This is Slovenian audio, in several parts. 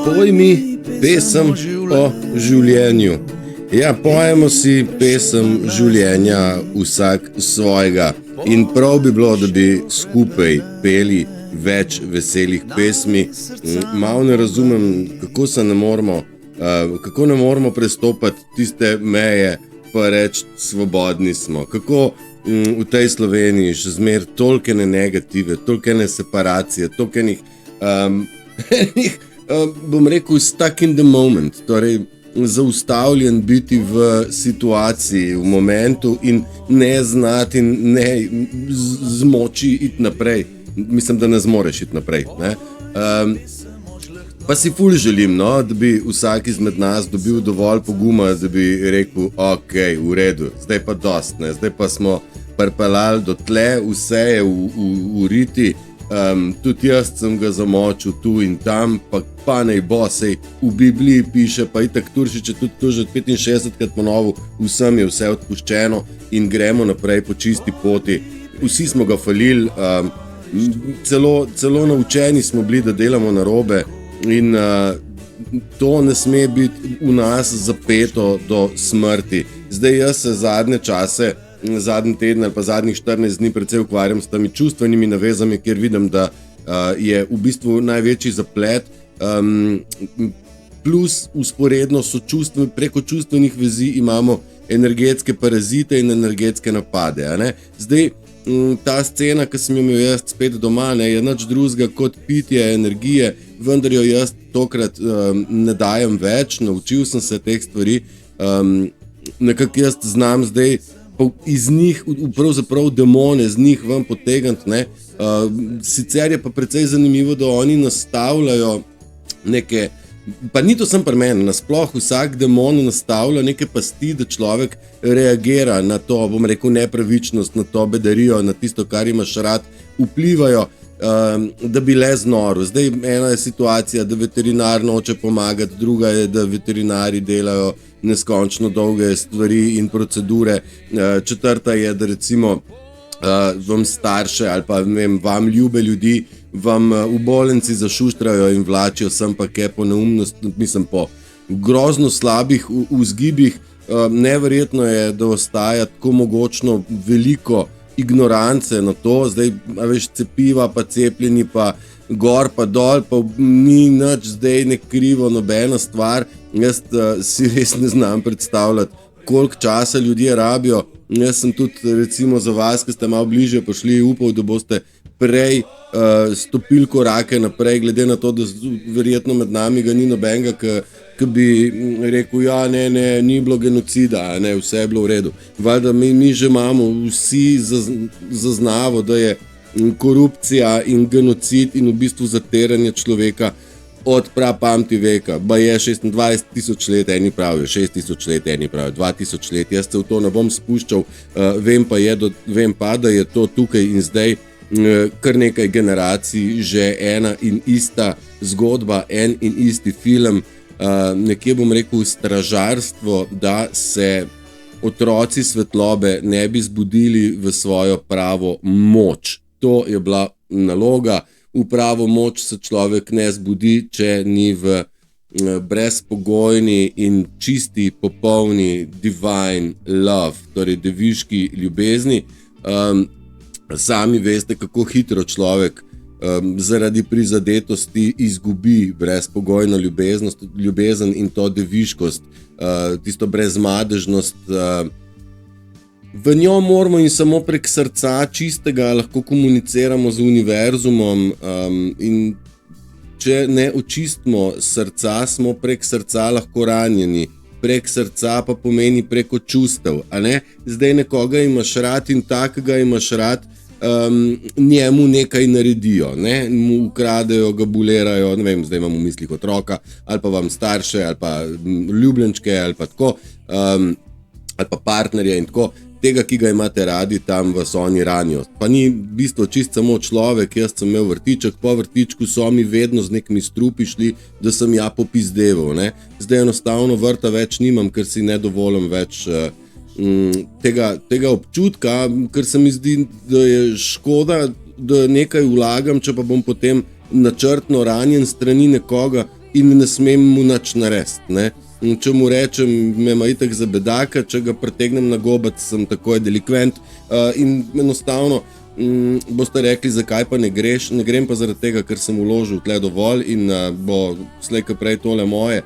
Poj mi pesem o življenju. Ja, pojemo si pesem življenja vsak svojega. In prav bi bilo, da bi skupaj peli več veselih pesmi. Malo ne razumem, kako ne moremo prestopati tiste meje, pa reči svobodni smo. Kako v tej Sloveniji še zmer tolkene negative, tolkene separacije, tolkenih bom rekel stuck in the moment, torej zaustavljen biti v situaciji, v momentu in ne znati in ne zmoči iti naprej. Mislim, da ne zmoreš iti naprej. Ne? Pa si ful želim, no, da bi vsak izmed nas dobil dovolj poguma, da bi rekel, ok, v redu, zdaj pa dost, ne? Zdaj pa smo pripeljali do tle, vse je v riti, tudi jaz sem ga zamočil tu in tam, pa naj bo, sej v Bibliji piše, pa itak Turšič je tudi to že 65krat ponovil, vsem je vse odpuščeno in gremo naprej po čisti poti. Vsi smo ga falili, celo naučeni smo bili, da delamo narobe. In to ne sme biti v nas zapeto do smrti. Zdaj jaz se zadnji teden ali pa zadnjih 14 dni predvsej ukvarjam s temi čustvenimi navezami, kjer vidim, da je v bistvu največji zaplet, plus usporedno preko čustvenih vezi imamo energetske parazite in energetske napade. A ne? Zdaj, ta scena, ki sem jo imel jaz spet doma, ne, je nič drugega kot pitje energije, vendar jo jaz tokrat ne dajem več, naučil sem se teh stvari, nekako jaz znam zdaj iz njih, pravzaprav demone z njih ven potegniti, ne. Sicer je pa precej zanimivo, da oni nastavljajo neke, pa ni to sem pri meni, nasploh vsak demon nastavlja neke pasti, da človek reagira na to, bom rekel, nepravičnost, na to bedarijo, na tisto, kar imaš rad, vplivajo, da bi le znoril. Zdaj, ena je situacija, da veterinar noče pomagati, druga je, da veterinari delajo neskončno dolge stvari in procedure, četrta je, da recimo vam starše ali pa vam ljube ljudi vam v bolnici zašuštrajo in vlačijo sem pa kaj po neumnost, mislim po grozno slabih vzgibih. Neverjetno je, da ostaja tako mogočno veliko ignorance na to, zdaj veš, cepiva pa cepljeni pa gor pa dol, pa ni nič zdaj ne krivo nobena stvar. Jaz si res ne znam predstavljati, koliko časa ljudje rabijo. Jaz sem tudi recimo za vas, ki ste malo bližje prišli, upal, da boste prej stopili korake naprej, glede na to, da verjetno med nami ga ni nobenega, ki bi rekel, ja, ne, ni bilo genocida, ne, vse je bilo v redu. Valjda mi že imamo vsi zaznavo, da je korupcija in genocid in v bistvu zatiranje človeka od prapamti veka. Ba je 26 000 let, eni pravijo 6 000 let, eni pravijo 2000 let. Jaz se v to ne bom spuščal, vem pa, da je to tukaj in zdaj kar nekaj generacij že ena in ista zgodba, en in isti film, nekje bom rekel stražarstvo, da se otroci svetlobe ne bi zbudili v svojo pravo moč. To je bila naloga. V pravo moč se človek ne zbudi, če ni v brezpogojni in čisti, popolni divine love, torej deviški ljubezni. Sami veste, kako hitro človek zaradi prizadetosti izgubi brezpogojno ljubezen in to deviškost, tisto brezmadežnost. V njo moramo in samo prek srca čistega lahko komuniciramo z univerzumom, in če ne očistimo srca, smo prek srca lahko ranjeni. Prek srca pa pomeni preko čustev, a ne? Zdaj nekoga imaš rad in takega imaš rad, njemu nekaj naredijo, ne? Mu ukradejo, ga bulerajo, ne vem, zdaj imam v mislih otroka, ali pa vam starše, ali pa ljubljenčke, ali pa tako, ali pa partnerje in tako. Tega, ki ga imate radi, tam vas oni ranijo. Pa ni v bistvu čist samo človek, jaz sem imel vrtiček, po vrtičku so mi vedno z nekimi strupi šli, da sem ja popizdeval, ne. Zdaj enostavno vrta več nimam, ker si ne dovolim več tega občutka, ker se mi zdi, da je škoda, da nekaj vlagam, če pa bom potem načrtno ranjen strani nekoga, in ne smem mu nič narediti, ne. In če mu rečem, me ima itak za bedaka, če ga pritegnem na gobec, sem takoj delikvent, in enostavno boste rekli, zakaj pa ne greš. Ne grem pa zaradi tega, ker sem vložil tle dovolj in bo slej ko prej tole moje.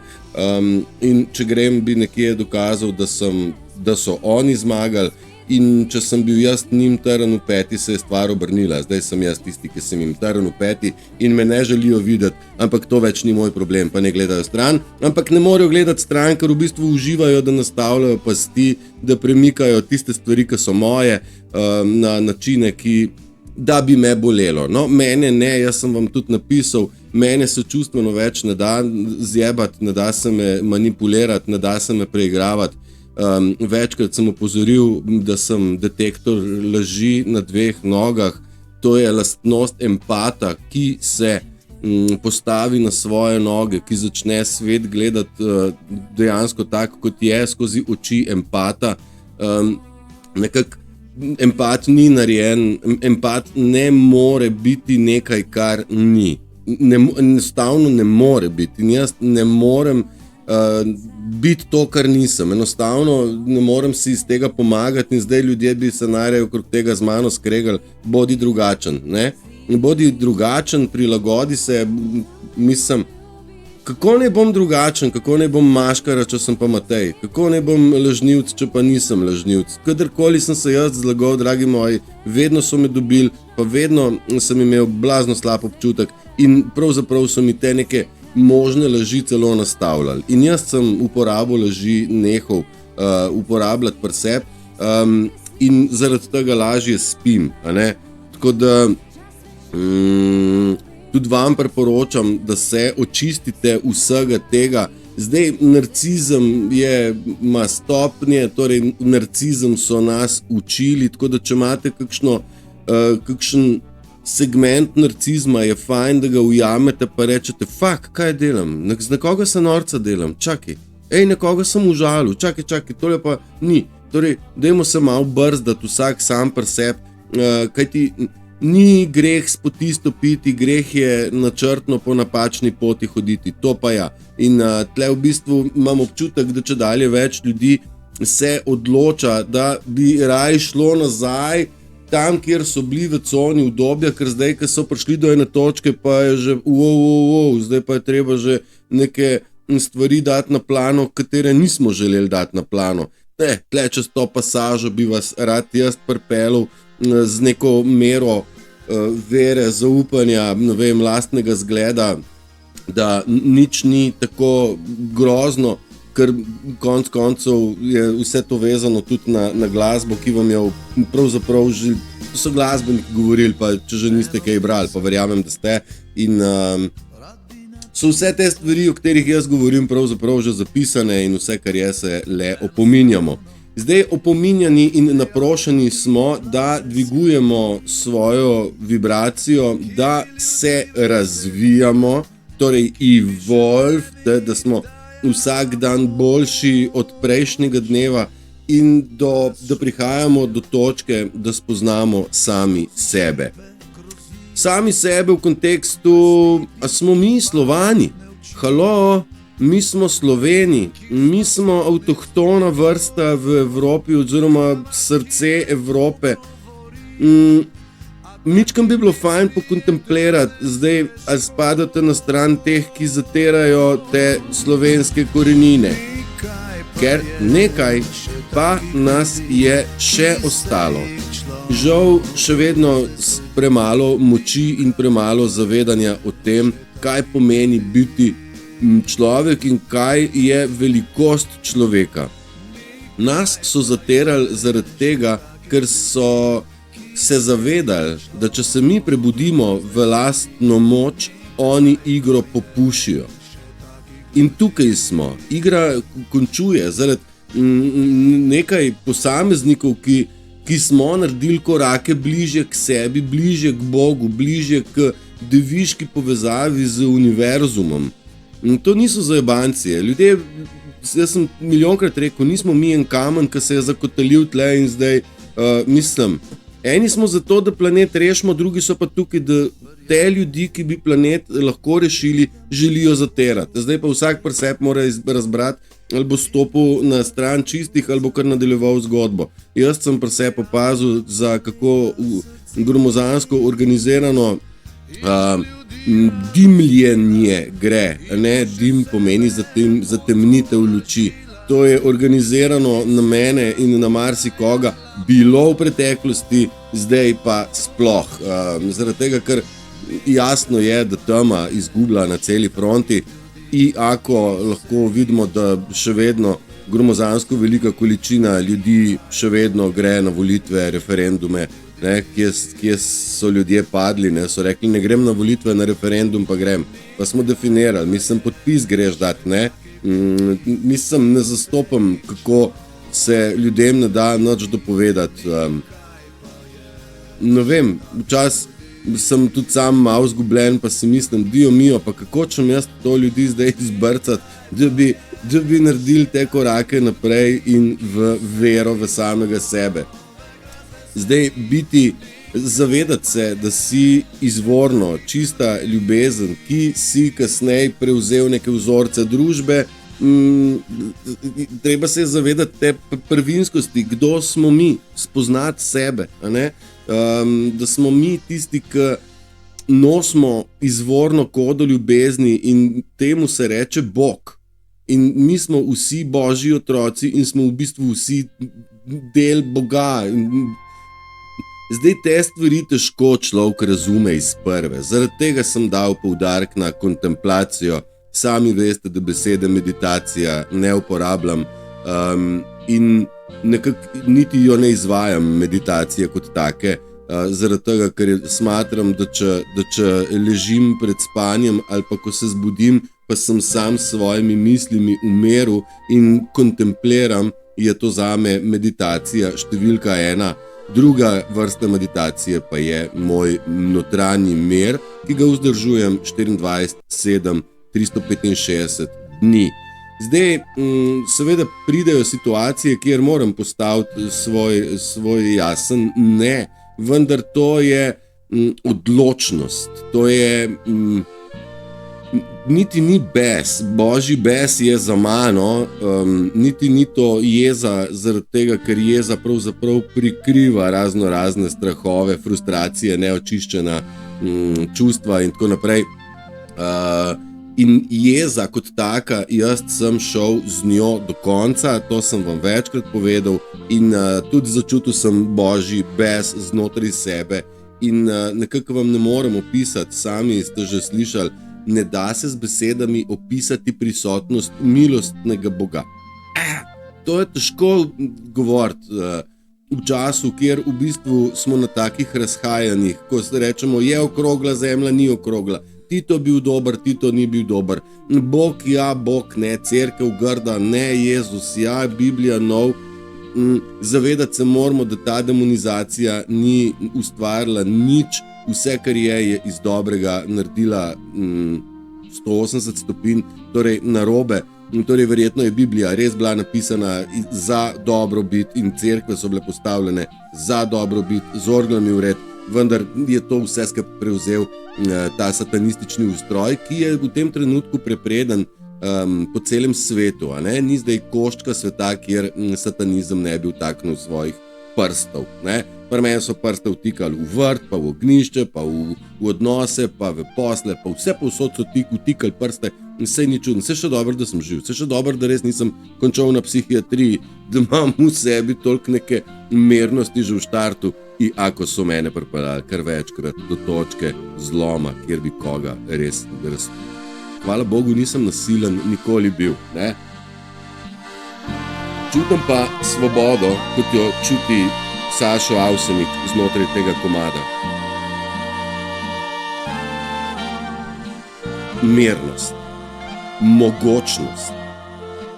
In če grem, bi nekje dokazal, da so oni zmagali, in če sem bil jaz njim trn v peti, se je stvar obrnila. Zdaj sem jaz tisti, ki sem jim trn v peti in me ne želijo videti, ampak to več ni moj problem, pa ne gledajo stran, ampak ne morejo gledati stran, ker v bistvu uživajo, da nastavljajo pasti, da premikajo tiste stvari, ki so moje, na načine, da bi me bolelo. No, mene ne, jaz sem vam tudi napisal, mene se čustveno več ne da zjebati, ne da se me manipulirati, ne da se me preigravati. Večkrat sem opozoril, da sem detektor laži na dveh nogah. To je lastnost empata, ki se postavi na svoje noge, ki začne svet gledati dejansko tako, kot je, skozi oči empata. Nekako empat ni narejen, empat ne more biti nekaj, kar ni. Enostavno ne more biti. In jaz ne morem biti to, kar nisem. Enostavno ne morem si iz tega pomagati in zdaj ljudje bi se najraje okrog tega z mano skregali, bodi drugačen, ne? Bodi drugačen, prilagodi se, mislim, kako ne bom drugačen, kako ne bom maškara, če sem pa Matej, kako ne bom lažnivc, če pa nisem lažnivc. Kadarkoli sem se jaz zlagal, dragi moji, vedno so me dobili, pa vedno sem imel blazno slab občutek in pravzaprav so mi te neke možne laži celo nastavljali. In jaz sem uporabo laži nehal uporabljati pri sebi in zaradi tega lažje spim, a ne? Tako da tudi vam priporočam, da se očistite vsega tega. Zdaj, narcizem ima stopnje, torej narcizem so nas učili, tako da če imate kakšen segment narcizma, je fajn, da ga ujamete pa rečete, fuck, kaj delam, z nekoga se norca delam, čakaj, nekoga sem užalil, čakaj, tole pa ni. Torej, dajmo se malo brzdati vsak sam pri sebi, kajti ni greh s poti stopiti, greh je načrtno po napačni poti hoditi, to pa ja. In tle v bistvu imam občutek, da če dalje več ljudi se odloča, da bi raje šlo nazaj tam, kjer so bili v coni udobja, ker zdaj, ko so prišli do ene točke, pa je že zdaj pa je treba že neke stvari dati na plano, katere nismo želeli dati na plano. Tle čez to pasažo bi vas rad jaz pripeljal z neko mero vere, zaupanja, ne vem, lastnega zgleda, da nič ni tako grozno, ker konec koncev je vse to vezano tudi na glasbo, ki vam je pravzaprav že, to so glasbeniki govorili, pa če že niste kaj brali, pa verjamem, da ste. In so vse te stvari, o katerih jaz govorim, pravzaprav že zapisane in vse, kar je, se le opominjamo. Zdaj, opominjani in naprošeni smo, da dvigujemo svojo vibracijo, da se razvijamo, torej evolve, da smo vsak dan boljši od prejšnjega dneva in da prihajamo do točke, da spoznamo sami sebe. Sami sebe v kontekstu, a smo mi Slovani? Halo, mi smo Sloveni, mi smo avtohtona vrsta v Evropi oziroma srce Evrope. Mičkam bi bilo fajn pokontemplirati, zdaj, ali spadate na stran teh, ki zatirajo te slovenske korenine. Ker nekaj pa nas je še ostalo. Žal še vedno premalo moči in premalo zavedanja o tem, kaj pomeni biti človek in kaj je velikost človeka. Nas so zatirali zaradi tega, ker so se zavedali, da če se mi prebudimo v lastno moč, oni igro popušijo. In tukaj smo. Igra končuje zaradi nekaj posameznikov, ki smo naredili korake bližje k sebi, bližje k Bogu, bližje k deviški povezavi z univerzumom. In to niso zajebancije. Ljudje, jaz sem milijonkrat rekel, nismo mi en kamen, ki se je zakotalil tle in zdaj, mislim, eni smo zato, da planet rešimo, drugi so pa tukaj, da te ljudi, ki bi planet lahko rešili, želijo zaterati. Zdaj pa vsak pri sebi mora razbrati, ali bo stopil na stran čistih, ali bo kar nadaljeval zgodbo. Jaz sem pri sebi opazil, za kako gromozansko organizirano dimljenje gre. Ne? Dim pomeni zatemnitev luči. To je organizirano na mene in na marsikoga bilo v preteklosti, zdaj pa sploh. Zaradi tega, ker jasno je, da tema izgublja na celi fronti, iako lahko vidimo, da še vedno gromozansko velika količina ljudi še vedno gre na volitve, referendume, ne, kje so ljudje padli, ne, so rekli, ne grem na volitve, na referendum pa grem. Pa smo definirali, mislim, podpis greš dati, ne. Mislim, ne zastopam, kako se ljudem ne da nič dopovedati. Ne vem, včasih sem tudi sam malo zgubljen, pa si mislim, Dio mio, pa kako čem jaz to ljudi zdaj izbrcati, da bi naredili te korake naprej in v vero v samega sebe. Zdaj zavedati se, da si izvorno čista ljubezen, ki si kasneje prevzel neke vzorce družbe, treba se zavedati te prvinskosti, kdo smo mi, spoznati sebe, a ne? Da smo mi tisti, ki nosimo izvorno kodo ljubezni in temu se reče Bog. In mi smo vsi Božji otroci in smo v bistvu vsi del Boga. Zdaj te stvari težko človek razume iz prve. Zaradi tega sem dal poudarek na kontemplacijo. Sami veste, da besede meditacija ne uporabljam in nekako niti jo ne izvajam meditacije kot take, zaradi tega, ker smatram, da če ležim pred spanjem ali pa ko se zbudim, pa sem sam s svojimi mislimi v miru in kontempliram, je to zame meditacija številka 1. Druga vrsta meditacije pa je moj notranji mir, ki ga vzdržujem 24/7, 365 dni. Zdaj, seveda pridejo situacije, kjer moram postaviti svoj jasen ne, vendar to je odločnost, to je niti ni bes, Božji bes je za mano, niti ni to jeza, zaradi tega, ker jeza pravzaprav prikriva razne strahove, frustracije, neočiščena čustva in tako naprej. In jeza kot taka, jaz sem šel z njo do konca, to sem vam večkrat povedal in tudi začutil sem Božji bes znotraj sebe in nekako vam ne morem opisati, sami ste že slišali, ne da se z besedami opisati prisotnost milostnega Boga. To je težko govoriti v času, kjer v bistvu smo na takih razhajanjih, ko se rečemo, je okrogla zemlja, ni okrogla, Tito bil dober, Tito ni bil dober, Bog ja, Bog ne, cerkev grda, ne, Jezus ja, Biblija nov. Zavedati se moramo, da ta demonizacija ni ustvarila nič, vse, kar je iz dobrega naredila 180 stopinj, torej narobe. Torej, verjetno je Biblija res bila napisana za dobrobit in cerkve so bile postavljene za dobrobit, z orglami v red, vendar je to vse skupaj prevzel ta satanistični ustroj, ki je v tem trenutku prepreden po celem svetu. Ni zdaj koščka sveta, kjer satanizem ne bi vtaknil svojih prstov. Pri meni so prste vtikali v vrt, pa v ognjišče, pa v odnose, pa v posle, pa vse povsod so vtikali prste in vse ni čudno. Vse še dobro, da sem živ, vse še dobro, da res nisem končal na psihiatriji, da imam v sebi toliko neke mernosti že v štartu in ako so mene pripeljali kar večkrat do točke zloma, kjer bi koga res. Hvala Bogu, nisem nasilen nikoli bil, ne? Čutim pa svobodo, kot jo čuti Sašo Avsenik znotraj tega komada. Mirnost, mogočnost.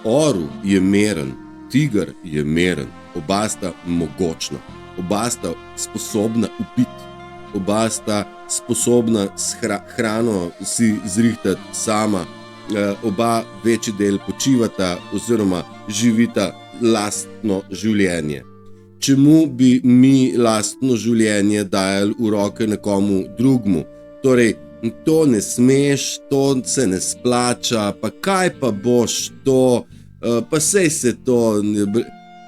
Orel je meren, tiger je meren, oba sta mogočna, oba sta sposobna ubiti, oba sta sposobna hrano si zrihtati sama, oba večji del počivata oziroma živita lastno življenje. Čemu bi mi lastno življenje dajali v roke nekomu drugmu, Torej, to ne smeš, to se ne splača, pa kaj pa boš to, pa sej se to...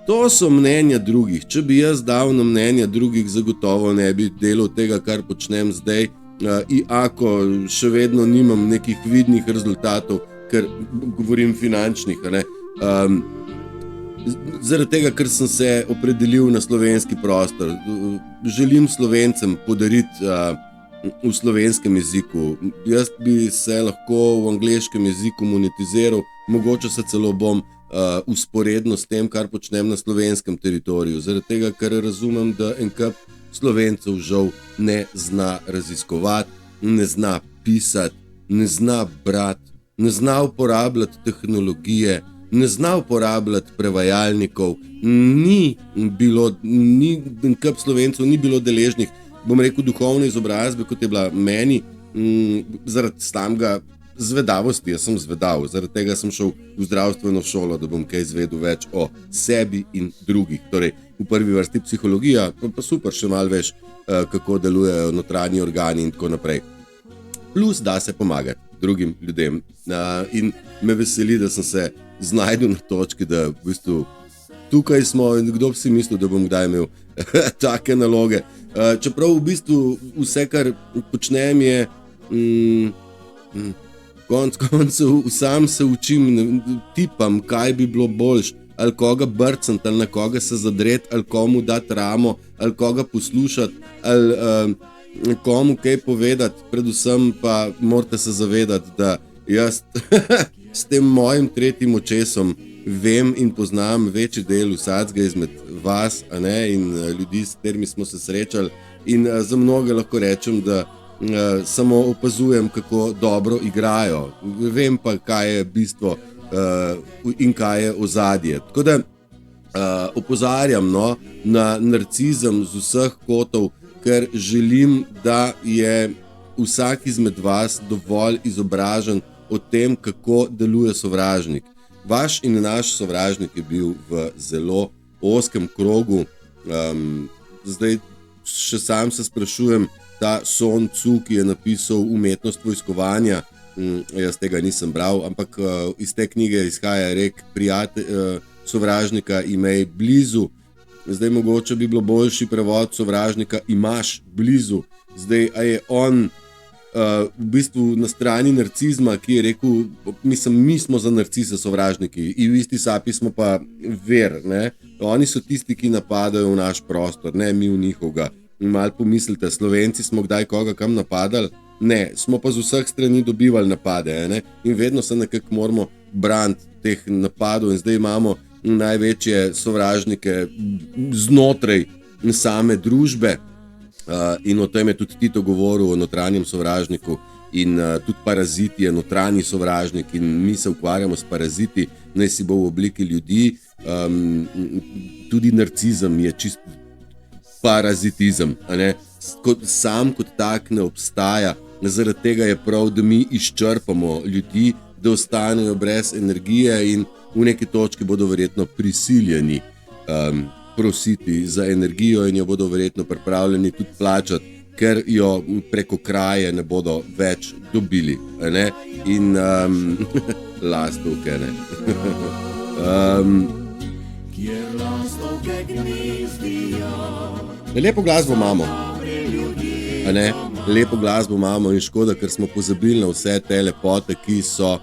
To so mnenja drugih. Če bi jaz dal na mnenja drugih, zagotovo ne bi delal tega, kar počnem zdaj, iako še vedno nimam nekih vidnih rezultatov, ker govorim finančnih, ne. Zaradi tega, ker sem se opredelil na slovenski prostor. Želim Slovencem podariti v slovenskem jeziku. Jaz bi se lahko v angleškem jeziku monetiziral, mogoče se celo bom usporedno s tem, kar počnem na slovenskem teritoriju. Zaradi tega, ker razumem, da en kup Slovencev žal ne zna raziskovati, ne zna pisati, ne zna brati, ne zna uporabljati tehnologije, ne zna uporabljati prevajalnikov. En kup Slovencev ni bilo deležnih, bom rekel, duhovne izobrazbe, kot je bila meni, zaradi samega zvedavosti. Jaz sem zvedav, zaradi tega sem šel v zdravstveno šolo, da bom kaj izvedel več o sebi in drugih. Torej, v prvi vrsti psihologija, pa super, še malo veš, kako delujejo notranji organi in tako naprej. Plus da se pomagati drugim ljudem. In me veseli, da sem se znajdel na točki, da v bistvu tukaj smo, in kdo bi si mislil, da bom kdaj imel take naloge. Čeprav v bistvu vse, kar počnem, je konec koncev sam se učim, tipam, kaj bi bilo boljš, ali koga brcniti, ali na koga se zadreti, ali komu dati ramo, ali koga poslušati, ali komu kaj povedati. Predvsem pa morate se zavedati, da jaz s tem mojim tretjim očesom vem in poznam večji del vsakega izmed vas, a ne, in ljudi, s katerimi smo se srečali, in za mnoge lahko rečem, da samo opazujem, kako dobro igrajo. Vem pa, kaj je bistvo in kaj je ozadje. Tako da opozarjam na narcizem z vseh kotov, ker želim, da je vsak izmed vas dovolj izobražen o tem, kako deluje sovražnik. Vaš in naš sovražnik je bil v zelo ozkem krogu. Zdaj še sam se sprašujem, ta Sun Tzu, ki je napisal Umetnost vojskovanja, jaz tega nisem bral, ampak iz te knjige izhaja rek, sovražnika imej blizu. Zdaj mogoče bi bilo boljši prevod sovražnika imaš blizu. Zdaj, a je on v bistvu na strani narcizma, ki je rekel, mi smo za narcise sovražniki, in v isti sapi smo pa ver, ne? Oni so tisti, ki napadajo v naš prostor, ne mi v njihovega. Malo pomislite, Slovenci smo kdaj koga kam napadali? Ne, smo pa z vseh strani dobivali napade, ne? In vedno se nekako moramo braniti teh napadov, in zdaj imamo največje sovražnike znotraj same družbe, in o tem je tudi Tito govoril, o notranjem sovražniku, in tudi parazit je notranji sovražnik, in mi se ukvarjamo s paraziti, naj si bo v obliki ljudi. Tudi narcizem je čist parazitizem, a ne? Sam kot tak ne obstaja, zaradi tega je prav, da mi izčrpamo ljudi, da ostanejo brez energije, in v neki točki bodo verjetno prisiljeni prositi za energijo, in jo bodo verjetno pripravljeni tudi plačati, ker jo preko kraje ne bodo več dobili, a ne? In lastovke, ne? Lepo glasbo imamo, a ne? Lepo glasbo imamo, in škoda, ker smo pozabili na vse te lepote, ki so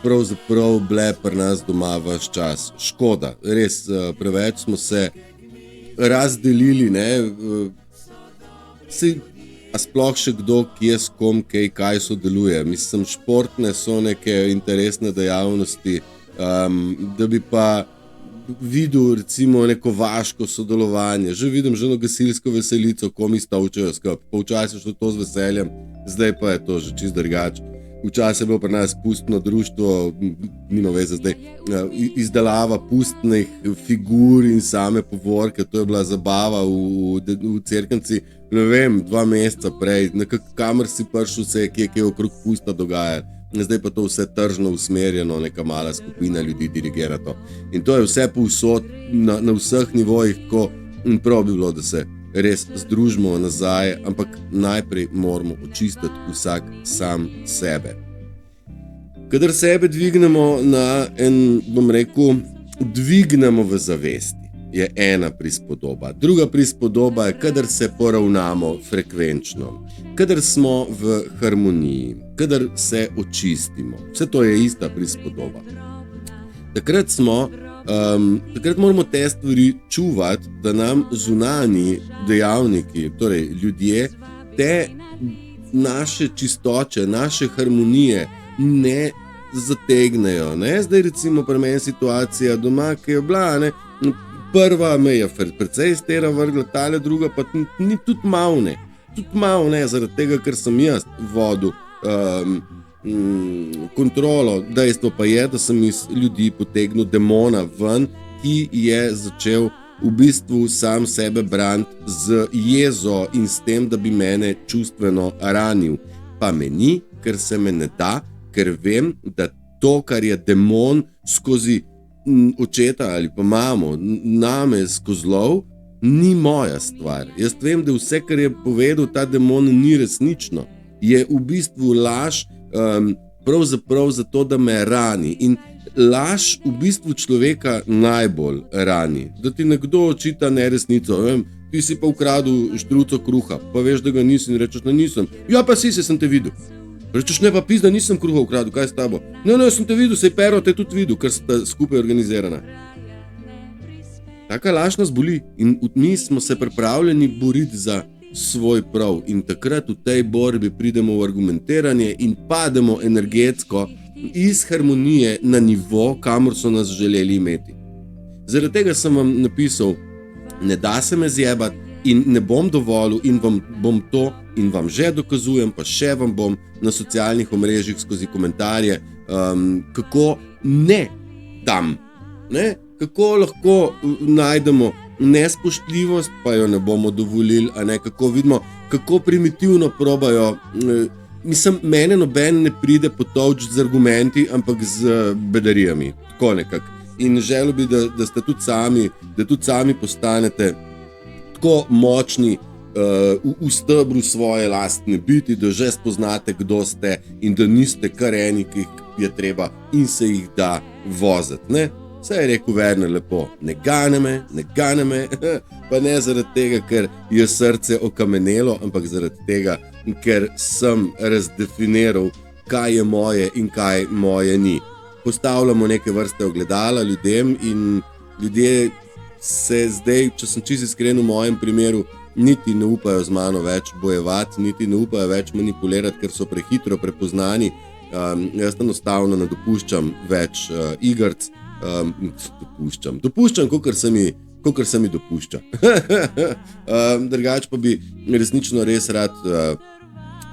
pravzaprav bile pri nas doma ves čas. Škoda, res, preveč smo se razdelili, ne? A sploh še kdo, kje s kom, kaj sodeluje. Mislim, športne so neke interesne dejavnosti, da bi pa videl recimo neko vaško sodelovanje. Že vidim ženo gasilsko veselico, ko mi stavčajo skupaj. Pa včasih šlo to z veseljem, zdaj pa je to že čist drugače. Včasih je bilo pri nas pustno društvo, nima veze zdaj, izdelava pustnih figur in same povorke, to je bila zabava v Cerknici, ne vem, 2 meseca prej, nekako kamor si prišel, se je kje okrog pusta dogaja. Zdaj pa to vse tržno usmerjeno, neka mala skupina ljudi dirigira to. In to je vse povsod, na vseh nivojih, tako prav bi bilo, da se res združimo nazaj, ampak najprej moramo očistiti vsak sam sebe. Kadar sebe dvignemo na dvignemo v zavesti, je ena prispodoba. Druga prispodoba je, kadar se poravnamo frekvenčno, kadar smo v harmoniji, kadar se očistimo. Vse to je ista prispodoba. Takrat moramo te stvari čuvati, da nam zunanji dejavniki, torej ljudje, te naše čistoče, naše harmonije ne zategnejo. Ne? Zdaj recimo pri meni situacija doma, ki je bila, prva me je precej iz tega vrgla, tale druga pa ni tudi malo ne, zaradi tega, ker sem jaz vodil kontrolo. Dejstvo pa je, da sem iz ljudi potegnil demona ven, ki je začel v bistvu sam sebe braniti z jezo in s tem, da bi mene čustveno ranil. Pa me ni, ker se me ne da, ker vem, da to, kar je demon skozi očeta ali pa mamo name skozlov, ni moja stvar. Jaz vem, da vse, kar je povedal ta demon, ni resnično. Je v bistvu laž, pravzaprav zato, da me rani. In laž v bistvu človeka najbolj rani. Da ti nekdo očita neresnico. Ti si pa ukradel štruco kruha, pa veš, da ga nisi, in rečeš, da nisem. Ja, pa si, sem te videl. Rečeš, ne, pa pizda, nisem kruha ukradel, kaj s tabo? Ne, sem te videl, sej Pero te tudi videl, ker sta skupaj organizirana. Taka laž nas boli in mi smo se pripravljeni boriti za svoj prav in takrat v tej borbi pridemo v argumentiranje in pademo energetsko iz harmonije na nivo, kamor so nas želeli imeti. Zaradi tega sem vam napisal, ne da se me zjebati in ne bom dovolil in vam bom to in vam že dokazujem, pa še vam bom na socialnih omrežjih skozi komentarje, kako ne tam, ne? Kako lahko najdemo nespoštljivost, pa jo ne bomo dovolili, a ne, kako vidimo, kako primitivno probajo. Mislim, mene noben ne pride potolči z argumenti, ampak z bedarijami, tako nekako. In želel bi, da ste tudi sami postanete tako močni v stebru svoje lastne biti, da že spoznate, kdo ste in da niste kar eni, ki jih je treba in se jih da voziti, ne? Vse je rekel Werner lepo, ne gane me, pa ne zaradi tega, ker je srce okamenelo, ampak zaradi tega, ker sem razdefiniral, kaj je moje in kaj moje ni. Postavljamo neke vrste ogledala ljudem in ljudje se zdaj, če sem čisto iskren v mojem primeru, niti ne upajo z mano več bojevati, niti ne upajo več manipulirati, ker so prehitro prepoznani. Jaz enostavno ne dopuščam več igrc, dopuščam, kakor se mi dopušča. Drugače pa bi resnično res rad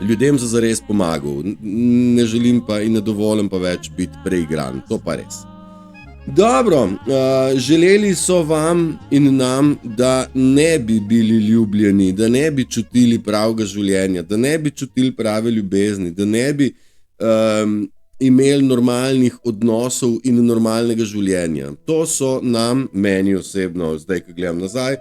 ljudem za zares pomagal. Ne želim pa in ne dovolim pa več biti preigran, to pa res. Dobro, želeli so vam in nam, da ne bi bili ljubljeni, da ne bi čutili pravega življenja, da ne bi čutili prave ljubezni, da ne bi imeli normalnih odnosov in normalnega življenja. To so nam, meni osebno, zdaj, ko gledam nazaj,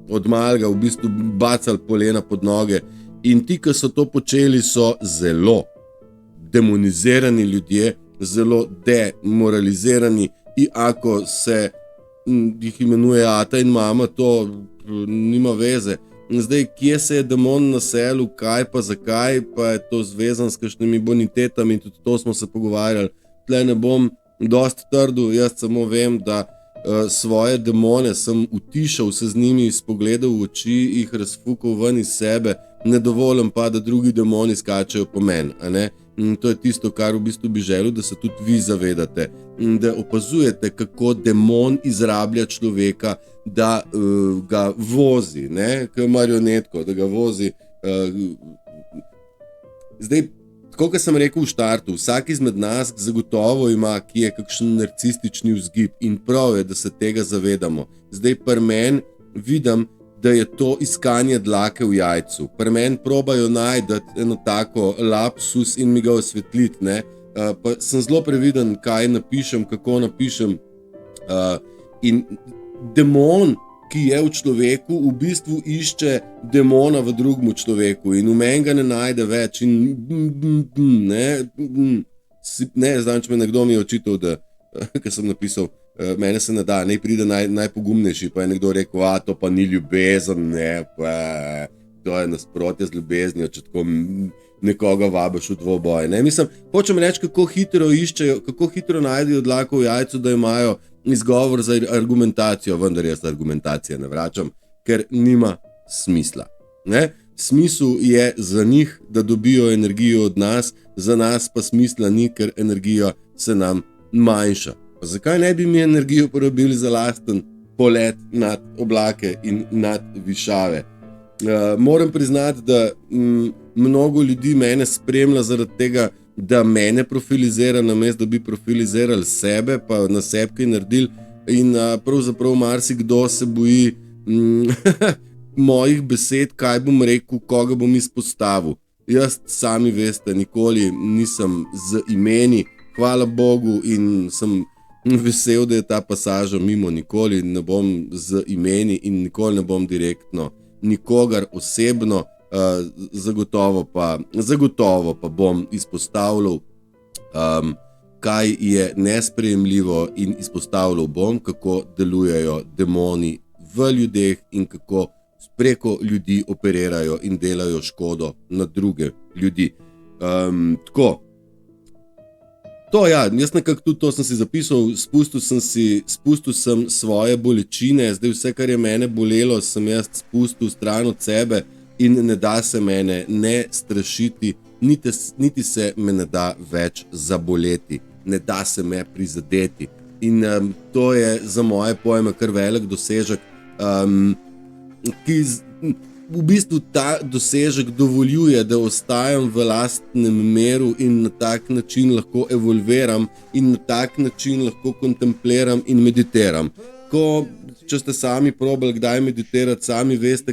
od malega v bistvu bacali polena pod noge in ti, ki so to počeli, so zelo demonizirani ljudje, zelo demoralizirani in ako se jih imenuje ata in mama, to nima veze. Zdaj, kje se je demon naselil, kaj pa zakaj, pa je to zvezan s kakšnimi bonitetami in tudi to smo se pogovarjali. Tle ne bom dosti trdil, jaz samo vem, da svoje demone sem utišal, se z njimi spogledal v oči, jih razfukal ven iz sebe, ne dovolim pa, da drugi demoni skačejo po meni, a ne? To je tisto, kar v bistvu bi želel, da se tudi vi zavedate, da opazujete, kako demon izrablja človeka, da ga vozi, ne, kot marionetko, da ga vozi. Zdaj, tako kot sem rekel v štartu, vsak izmed nas zagotovo ima, ki je kakšen narcistični vzgib in prav je, da se tega zavedamo. Zdaj, pri meni vidim, da je to iskanje dlake v jajcu. Pri meni probajo najti eno tako lapsus in mi ga osvetliti, ne. Pa sem zelo previden, kaj napišem, kako napišem. In demon ki je v človeku, v bistvu išče demona v drugem človeku in v meni ga ne najde več. Znam, če me nekdo mi je očital, da, ker sem napisal, mene se ne da, ne pride najpogumnejši, pa je nekdo rekel, to pa ni ljubezen, to je nasprotje z ljubeznijo, če tako nekoga vabiš v dvoboj. Mislim, hočem reči, kako hitro iščejo, kako hitro najdejo dlako v jajcu, da imajo izgovor za argumentacijo, vendar jaz argumentacije ne vračam, ker nima smisla. Smisel je za njih, da dobijo energijo od nas, za nas pa smisla ni, ker energija se nam manjša. Pa zakaj ne bi mi energijo porabili za lasten polet nad oblake in nad višave? Moram priznati, da mnogo ljudi mene spremlja zaradi tega, da mene profilizira, namesto da bi profilizirali sebe, pa na sebi kaj naredili, in pravzaprav marsikdo se boji mojih besed, kaj bom rekel, koga bom izpostavil. Jaz, sami veste, nikoli nisem z imeni, hvala Bogu, in sem vesel, da je ta pasaža mimo, nikoli ne bom z imeni in nikoli ne bom direktno nikogar osebno, zagotovo pa bom izpostavljal, kaj je nesprejemljivo, in izpostavljal bom, kako delujejo demoni v ljudeh in kako preko ljudi operirajo in delajo škodo na druge ljudi. Tako. Jaz nekako tudi to sem si zapisal, spustil sem svoje bolečine, zdaj vse, kar je mene bolelo, sem jaz spustil stran od sebe in ne da se mene ne strašiti, niti se me ne da več zaboleti, ne da se me prizadeti. In to je za moje pojme kar velik dosežek, ki v bistvu ta dosežek dovoljuje, da ostajam v lastnem miru in na tak način lahko evolviram in na tak način lahko kontempliram in meditiram. Če ste sami probali kdaj meditirati, sami veste,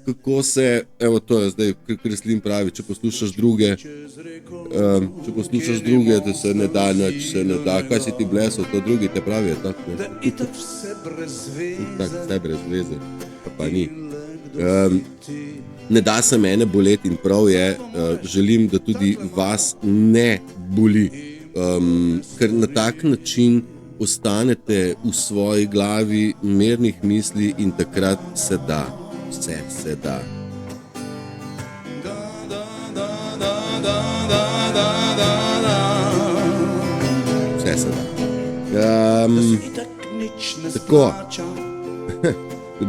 kako se, evo to je zdaj, Kreslin pravi, če poslušaš druge, da se ne da nič, se ne da. Kaj si ti blesel, to drugi te pravi, je tako? Da itak vse brez veze, pa ni. Ne da se mene boleti in prav je, želim, da tudi vas ne boli, ker na tak način ostanete v svoji glavi mirnih misli in takrat se da, vse se da. Vse se da. Tako.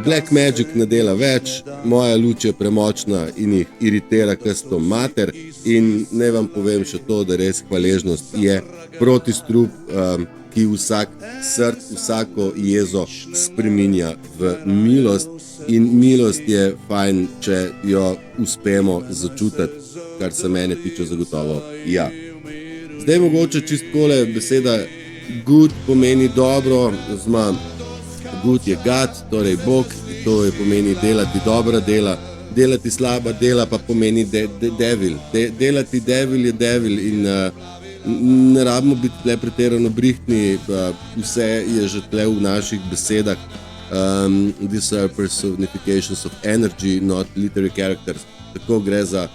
Black Magic ne dela več, moja luč je premočna in jih iritira custom mater, in ne vam povem še to, da res hvaležnost je protistrup, ki vsak srd, vsako jezo spreminja v milost, in milost je fajn, če jo uspemo začutiti, kar se mene tiče zagotovo. Ja. Zdaj mogoče čist kole beseda good pomeni dobro, good je God, torej Bog, to je pomeni delati dobra dela, delati slaba dela pa pomeni devil. Delati devil je devil in ne rabimo biti tle pretirano brihtni, vse je že tle v naših besedah. These are personifications of energy, not literary characters. Tako gre za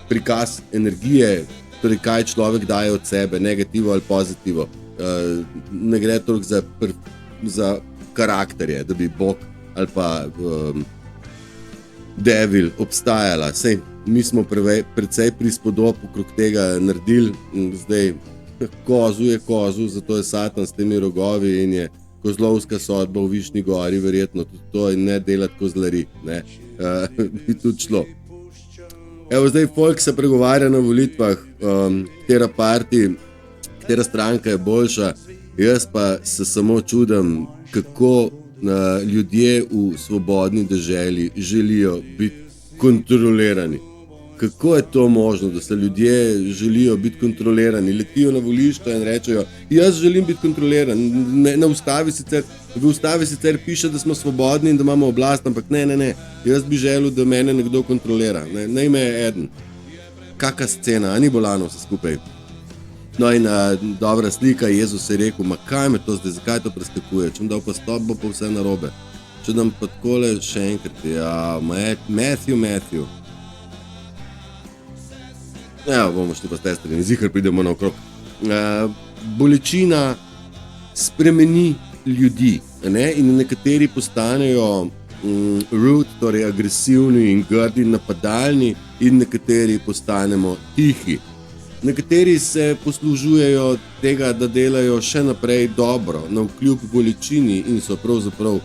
prikaz energije, torej kaj človek daje od sebe, negativo ali pozitivo. Ne gre toliko za karakterje, da bi Bog ali pa devil obstajala. Sej, mi smo precej prispodob okrog tega naredili, zdaj kozu je kozu, zato je Satan s temi rogovi in je kozlovska sodba v Višnji gori, verjetno tudi to, in ne delati kozlari, ne, bi tudi šlo. Evo, zdaj folk se pregovarja na volitvah, katera stranka je boljša, jaz pa se samo čudim, kako ljudje v svobodni deželi želijo biti kontrolirani. Kako je to možno, da se ljudje želijo biti kontrolirani, letijo na volišča in rečejo, jaz želim biti kontroliran, v ustavi sicer piše, da smo svobodni in da imamo oblast, ampak ne, jaz bi želel, da mene nekdo kontrolira, naj me je eden. Kaka scena, a ni bolano vse skupaj? No in dobra slika, Jezus je rekel, ma kaj me to zdaj, zakaj to preskakuje, če bom dal pa stop, bo pa vse narobe. Če dam pa takole še enkrat, ja, Matthew. Ja, bomo šli pa s te strani, zihar pridemo naokrog. Bolečina spremeni ljudi, ne? In nekateri postanejo rude, torej agresivni in grdi, napadalni, in nekateri postanemo tihi. Nekateri se poslužujejo tega, da delajo še naprej dobro, navkljub bolečini in so pravzaprav,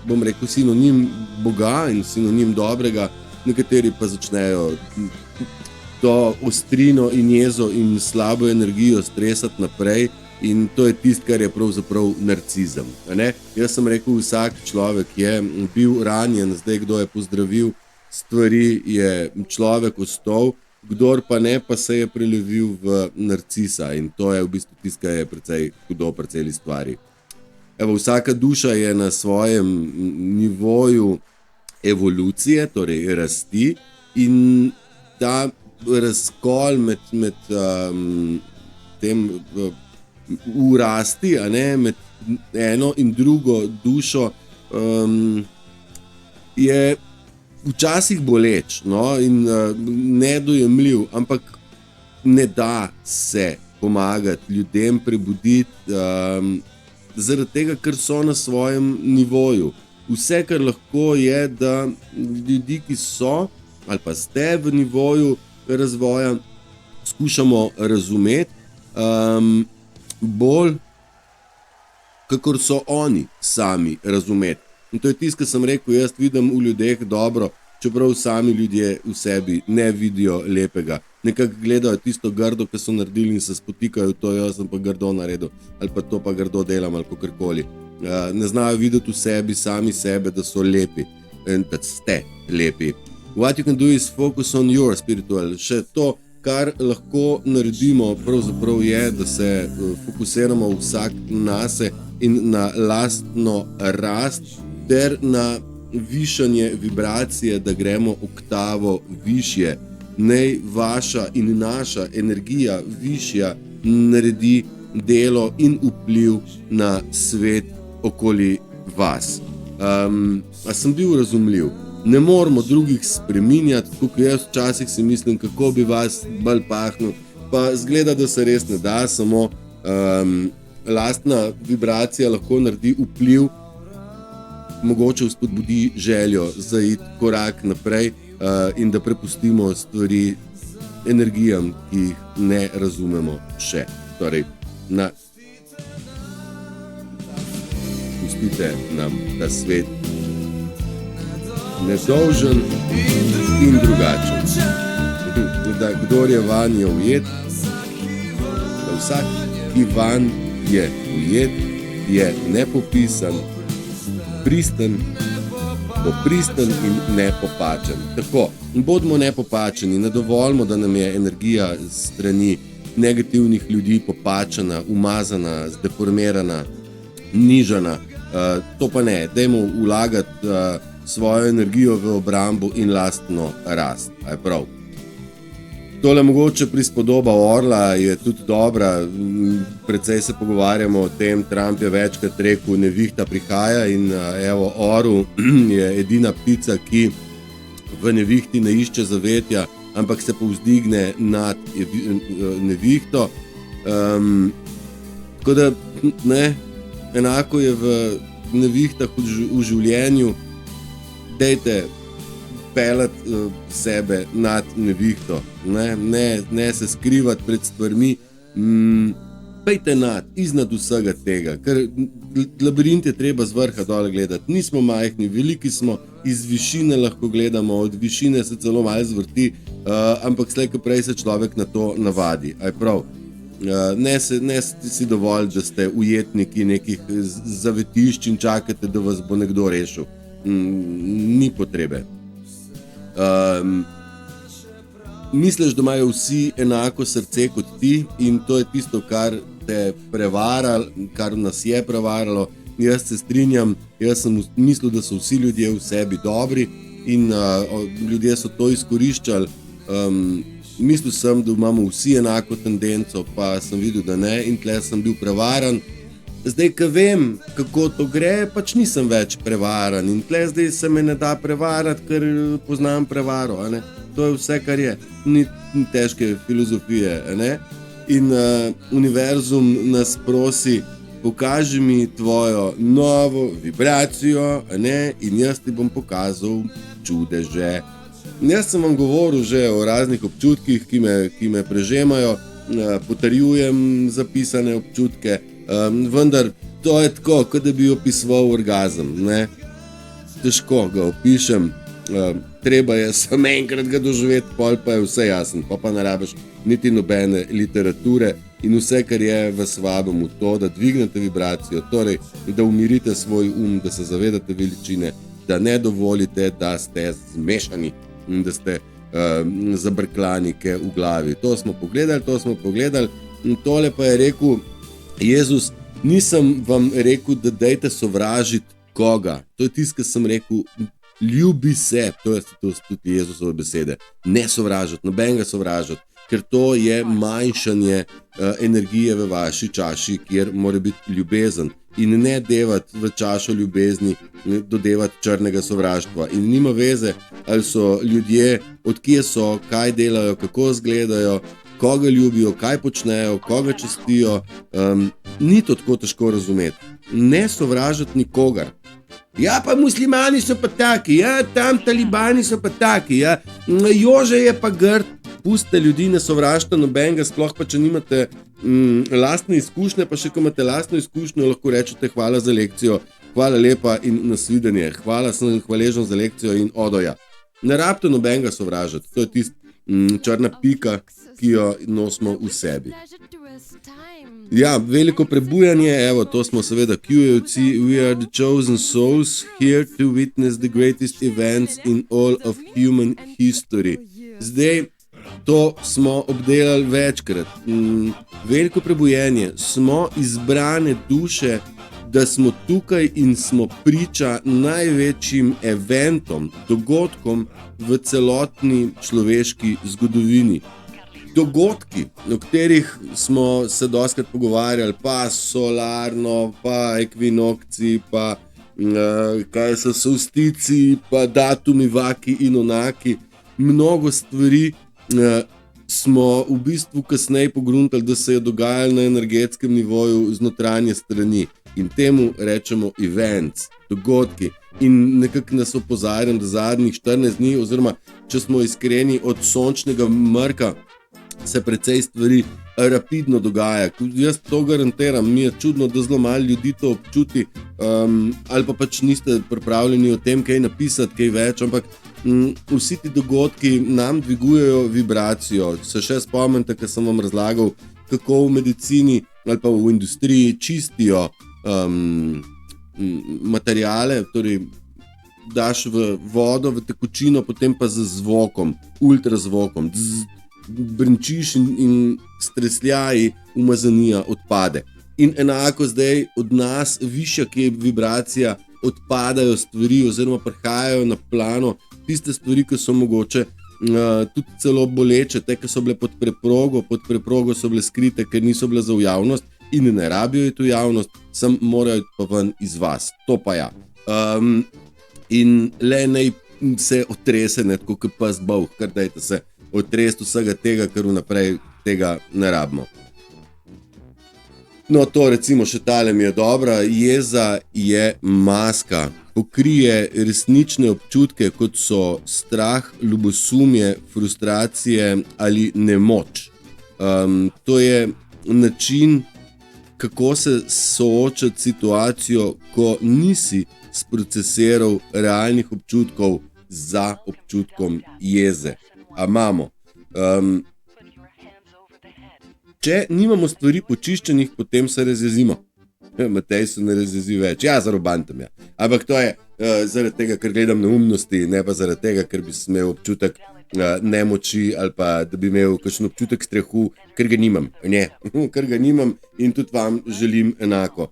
bom rekel, sinonim Boga in sinonim dobrega, nekateri pa začnejo to ostrino in jezo in slabo energijo stresati naprej in to je tisto, kar je pravzaprav narcizem. Ne? Jaz sem rekel, vsak človek je bil ranjen, zdaj kdo je pozdravil stvari, je človek ostal, kdor pa ne, pa se je prelevil v narcisa in to je v bistvu tisto, kar je precej hudo pri celi stvari. Evo, vsaka duša je na svojem nivoju evolucije, torej rasti, in ta razkol med tem urasti, a ne, med eno in drugo dušo je včasih boleč, no, in nedojemljiv, ampak ne da se pomagati ljudem prebuditi, zaradi tega, ker so na svojem nivoju. Vse, kar lahko je, da ljudi, ki so ali pa ste v nivoju razvoja, skušamo razumeti bolj, kakor so oni sami razumeti. In to je tisto, kar sem rekel, jaz vidim v ljudeh dobro, čeprav sami ljudje v sebi ne vidijo lepega. Nekako gledajo tisto grdo, ki so naredili in se spotikajo, to jaz sem pa grdo naredil, ali pa to pa grdo delam, ali kakorkoli. Ne znajo videti v sebi, sami sebe, da so lepi in da ste lepi. What you can do is focus on your spiritual. Še to, kar lahko naredimo, pravzaprav je, da se fokusiramo vsak nase in na lastno rast, ter na višanje vibracije, da gremo oktavo višje. Naj vaša in naša energija višja naredi delo in vpliv na svet okoli vas. A sem bil razumljiv? Ne moramo drugih spreminjati, tukaj jaz včasih si mislim, kako bi vas bolj pahnil, pa zgleda, da se res ne da, samo lastna vibracija lahko naredi vpliv, mogoče vzpodbudi željo za iti korak naprej in da prepustimo stvari energijam, ki jih ne razumemo še. Torej, pustite nam ta svet nedolžen in drugačen. Da kdor je van je ujet, da vsak, ki van je ujet, je nepopisan, pristen, popristen in nepopačen. Tako, bodimo nepopačeni, ne dovolimo, da nam je energija strani negativnih ljudi popačena, umazana, zdeformirana, nižana. To pa ne, dajmo vlagati svojo energijo v obrambo in lastno rast. Aj prav. Tole mogoče prispodoba orla je tudi dobra, precej se pogovarjamo o tem, Trump je večkrat rekel, nevihta prihaja in evo, orel je edina ptica, ki v nevihti ne išče zavetja, ampak se povzdigne nad nevihto. Tako da, ne, enako je v nevihtah v življenju, dejte peljati sebe nad nevihto, ne se skrivati pred stvarmi, pejte iznad vsega tega, ker labirint je treba z vrha dole gledati, nismo majhni, veliki smo, iz višine lahko gledamo, od višine se celo malo zvrti, ampak slej ko prej se človek na to navadi, aj prav. Ne si dovolj, da ste ujetniki nekih zavetišč in čakate, da vas bo nekdo rešil. Ni potrebe. Misliš, da imajo vsi enako srce kot ti in to je tisto, kar te prevaralo, kar nas je prevaralo. Jaz se strinjam, jaz sem mislil, da so vsi ljudje v sebi dobri in ljudje so to izkoriščali. mislil sem, da imamo vsi enako tendenco, pa sem videl, da ne, in tle sem bil prevaran. Zdaj, ko vem, kako to gre, pač nisem več prevaran in tle zdaj se me ne da prevarati, ker poznam prevaro, a ne? To je vse, kar je, ni težke filozofije, a ne? In univerzum nas prosi, pokaži mi tvojo novo vibracijo, a ne? In jaz ti bom pokazal čudeže. Jaz sem vam govoril že o raznih občutkih, ki me prežemajo, potrjujem zapisane občutke, vendar to je tako, kot da bi opisoval orgazem, ne? Težko ga opišem, treba je samo enkrat ga doživeti, pol pa je vse jasno, pa ne rabiš niti nobene literature in vse, kar je, vas vabim v to, da dvignete vibracijo, torej, da umirite svoj da se zavedate veličine, da ne dovolite, da ste zmešani in da ste zabrklanike v glavi. To smo pogledali in tole pa je rekel Jezus, nisem vam rekel, da dejte sovražiti koga. To je tisto, kar sem rekel, ljubi se, to so tudi Jezusove besede, ne sovražiti, nobenega sovražiti, ker to je manjšanje energije v vaši čaši, kjer mora biti ljubezen. In ne devati v čašo ljubezni, dodevati črnega sovraštva. In nima veze, ali so ljudje, odkje so, kaj delajo, kako izgledajo, koga ljubijo, kaj počnejo, koga častijo. Ni to tako težko razumeti. Ne sovražati nikogar. Ja, pa muslimani so pa taki, ja, tam talibani so pa taki, ja, Jože je pa grd. Pustite ljudi, ne sovražite nobenega, sploh pa če nimate lastne izkušnje, pa še ko imate lastno izkušnjo, lahko rečete hvala za lekcijo, hvala lepa in nasvidenje, hvala, sem hvaležen za lekcijo in odoja. Ne rabite nobenega sovražati, to je tista črna pika, ki jo nosimo v sebi. Ja, veliko prebujanje, evo, to smo seveda QAOC, we are the chosen souls here to witness the greatest events in all of human history. Zdaj, to smo obdelali večkrat. Veliko prebujenje, smo izbrane duše, da smo tukaj in smo priča največjim eventom, dogodkom v celotni človeški zgodovini. Dogodki, o katerih smo se dostikrat pogovarjali, pa solarno, pa ekvinokci, pa kaj so solstici, pa datumi vaki in onaki, mnogo stvari smo v bistvu kasneje pogruntali, da se je dogajalo na energetskem nivoju z notranje strani in temu rečemo events, dogodki. In nekako nas opozarjam, da zadnjih 14 dni, oziroma če smo iskreni, od sončnega mrka se precej stvari rapidno dogaja. Jaz to garantiram, mi je čudno, da zelo malo ljudi to občuti, ali pa pač niste pripravljeni o tem kaj napisati, kaj več, ampak vsi ti dogodki nam dvigujejo vibracijo. Se še spomnite, ko sem vam razlagal, kako v medicini ali pa v industriji čistijo materijale, torej daš v vodo, v tekočino, potem pa z zvokom, ultrazvokom, brnčiš in stresljaji umazanija odpade. In enako zdaj od nas, višja, ki je vibracija, odpadajo stvari oziroma prihajajo na plano tiste stvari, ki so mogoče tudi celo boleče, te, ki so bile pod preprogo so bile skrite, ker niso bile za v javnost in ne rabijo iti v javnost, sam morajo pa ven iz vas. To pa ja. In le naj se otrese, ne, tako kot pes bolh, kar dajte se otresti vsega tega, ker vnaprej tega ne rabimo. No, to recimo še tale mi je dobra. Jeza je maska. Pokrije resnične občutke, kot so strah, ljubosumje, frustracije ali nemoč. To je način, kako se soočati situacijo, ko nisi sprocesiral realnih občutkov za občutkom jeze. A imamo. Če nimamo stvari počiščenih, potem se razjezimo. Matej se ne razjezi več. Ja, zarobantam, ja. Ampak to je zaradi tega, ker gledam neumnosti, ne pa zaradi tega, ker bi imel občutek nemoči ali pa da bi imel kakšen občutek strahu, ker ga nimam. Ne, ker ga nimam in tudi vam želim enako.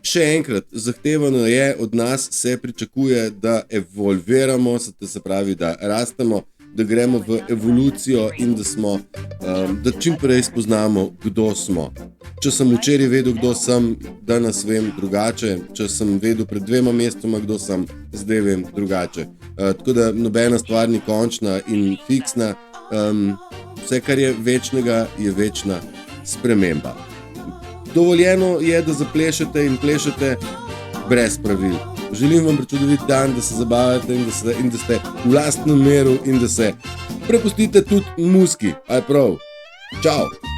Še enkrat, zahtevano je od nas, se pričakuje, da evolviramo, se pravi, da rastemo, da gremo v evolucijo in da čim prej spoznamo, kdo smo. Če sem včeraj vedel, kdo sem, danes vem drugače. Če sem vedel pred 2 mesecema, kdo sem, zdaj vem drugače. Tako da nobena stvar ni končna in fiksna. Vse, kar je večnega, je večna sprememba. Dovoljeno je, da zaplešete in plešete brez pravil. Želim vam prečudovit dan, da se zabavate in da ste v lastnem miru in da se prepustite tudi muski. Aj prav. Čau!